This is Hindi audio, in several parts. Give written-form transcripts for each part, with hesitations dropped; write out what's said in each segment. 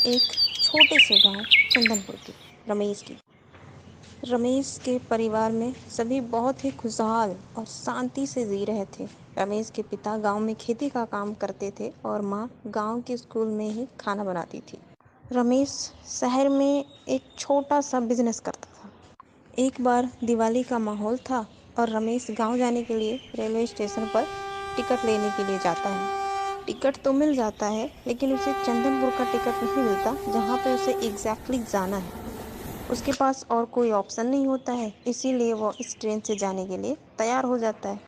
एक छोटे से गांव चंदनपुर की रमेश की। रमेश के परिवार में सभी बहुत ही खुशहाल और शांति से जी रहे थे। रमेश के पिता गांव में खेती का काम करते थे और माँ गांव के स्कूल में ही खाना बनाती थी। रमेश शहर में एक छोटा सा बिजनेस करता था। एक बार दिवाली का माहौल था और रमेश गांव जाने के लिए रेलवे स्टेशन पर टिकट लेने के लिए जाता है। टिकट तो मिल जाता है लेकिन उसे चंदनपुर का टिकट नहीं मिलता जहाँ पे उसे एग्जैक्टली जाना है। उसके पास और कोई ऑप्शन नहीं होता है, इसीलिए वह इस ट्रेन से जाने के लिए तैयार हो जाता है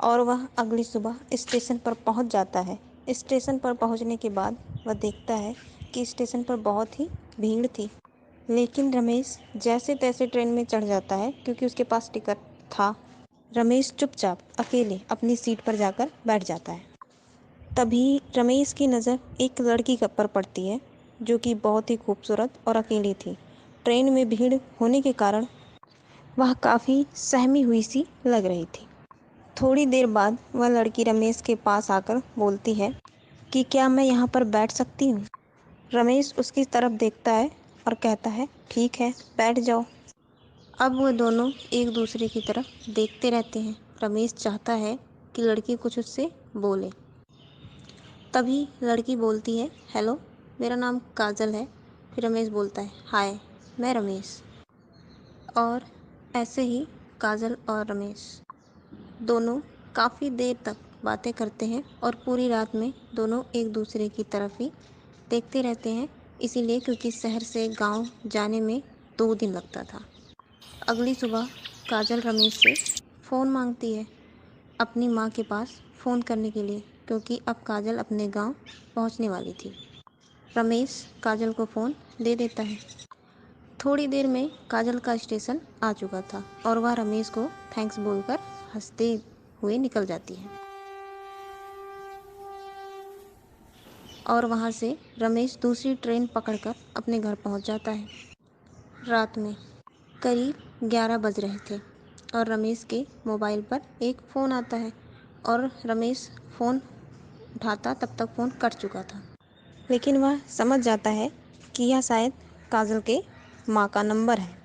और वह अगली सुबह स्टेशन पर पहुंच जाता है। स्टेशन पर पहुंचने के बाद वह देखता है कि स्टेशन पर बहुत ही भीड़ थी, लेकिन रमेश जैसे तैसे ट्रेन में चढ़ जाता है क्योंकि उसके पास टिकट था। रमेश चुपचाप अकेले अपनी सीट पर जाकर बैठ जाता है। तभी रमेश की नज़र एक लड़की पर पड़ती है जो कि बहुत ही खूबसूरत और अकेली थी। ट्रेन में भीड़ होने के कारण वह काफ़ी सहमी हुई सी लग रही थी। थोड़ी देर बाद वह लड़की रमेश के पास आकर बोलती है कि क्या मैं यहाँ पर बैठ सकती हूँ। रमेश उसकी तरफ देखता है और कहता है ठीक है, बैठ जाओ। अब वो दोनों एक दूसरे की तरफ देखते रहते हैं। रमेश चाहता है कि लड़की कुछ उससे बोले। तभी लड़की बोलती है हेलो, मेरा नाम काजल है। फिर रमेश बोलता है हाय, मैं रमेश। और ऐसे ही काजल और रमेश दोनों काफ़ी देर तक बातें करते हैं और पूरी रात में दोनों एक दूसरे की तरफ ही देखते रहते हैं, इसीलिए क्योंकि शहर से गांव जाने में 2 दिन लगता था। अगली सुबह काजल रमेश से फ़ोन मांगती है अपनी माँ के पास फ़ोन करने के लिए, क्योंकि अब काजल अपने गांव पहुंचने वाली थी। रमेश काजल को फ़ोन दे देता है। थोड़ी देर में काजल का स्टेशन आ चुका था और वह रमेश को थैंक्स बोलकर हंसते हुए निकल जाती है। और वहाँ से रमेश दूसरी ट्रेन पकड़कर अपने घर पहुँच जाता है। रात में करीब 11 बज रहे थे और रमेश के मोबाइल पर एक फ़ोन आता है और रमेश फ़ोन उठाता तब तक फ़ोन कट चुका था। लेकिन वह समझ जाता है कि यह शायद काजल के माँ का नंबर है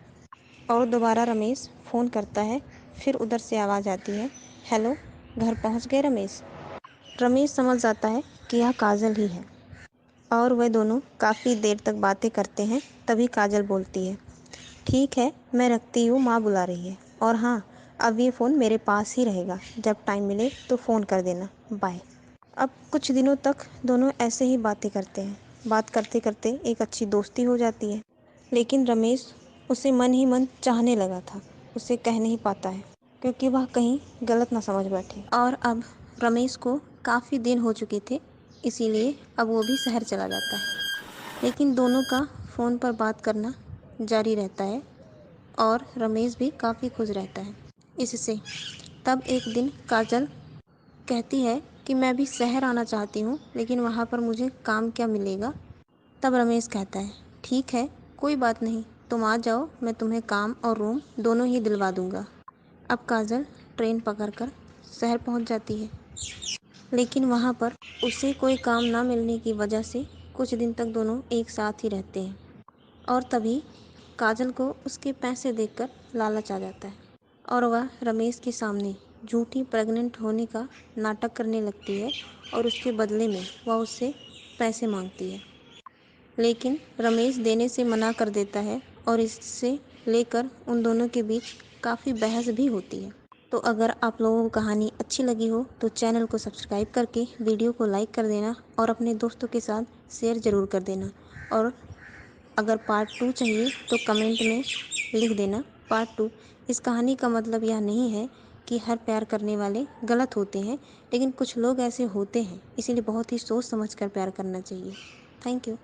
और दोबारा रमेश फ़ोन करता है। फिर उधर से आवाज़ आती है हेलो, घर पहुँच गए रमेश। रमेश समझ जाता है कि यह काजल ही है और वह दोनों काफ़ी देर तक बातें करते हैं। तभी काजल बोलती है ठीक है, मैं रखती हूँ, माँ बुला रही है। और हाँ, अब ये फ़ोन मेरे पास ही रहेगा, जब टाइम मिले तो फ़ोन कर देना, बाय। अब कुछ दिनों तक दोनों ऐसे ही बातें करते हैं। बात करते करते एक अच्छी दोस्ती हो जाती है, लेकिन रमेश उसे मन ही मन चाहने लगा था। उसे कह नहीं पाता है क्योंकि वह कहीं गलत ना समझ बैठे। और अब रमेश को काफ़ी दिन हो चुके थे, इसीलिए अब वो भी शहर चला जाता है। लेकिन दोनों का फ़ोन पर बात करना जारी रहता है और रमेश भी काफ़ी खुश रहता है इससे। तब एक दिन काजल कहती है कि मैं भी शहर आना चाहती हूँ, लेकिन वहाँ पर मुझे काम क्या मिलेगा। तब रमेश कहता है ठीक है, कोई बात नहीं, तुम आ जाओ, मैं तुम्हें काम और रूम दोनों ही दिलवा दूँगा। अब काजल ट्रेन पकड़कर शहर पहुँच जाती है, लेकिन वहाँ पर उसे कोई काम ना मिलने की वजह से कुछ दिन तक दोनों एक साथ ही रहते हैं। और तभी काजल को उसके पैसे देखकर लालच आ जाता है और वह रमेश के सामने झूठी प्रेग्नेंट होने का नाटक करने लगती है और उसके बदले में वह उससे पैसे मांगती है। लेकिन रमेश देने से मना कर देता है और इससे लेकर उन दोनों के बीच काफ़ी बहस भी होती है। तो अगर आप लोगों को कहानी अच्छी लगी हो तो चैनल को सब्सक्राइब करके वीडियो को लाइक कर देना और अपने दोस्तों के साथ शेयर ज़रूर कर देना। और अगर पार्ट 2 चाहिए तो कमेंट में लिख देना पार्ट 2। इस कहानी का मतलब यह नहीं है कि हर प्यार करने वाले गलत होते हैं, लेकिन कुछ लोग ऐसे होते हैं, इसीलिए बहुत ही सोच समझ कर प्यार करना चाहिए। Thank you.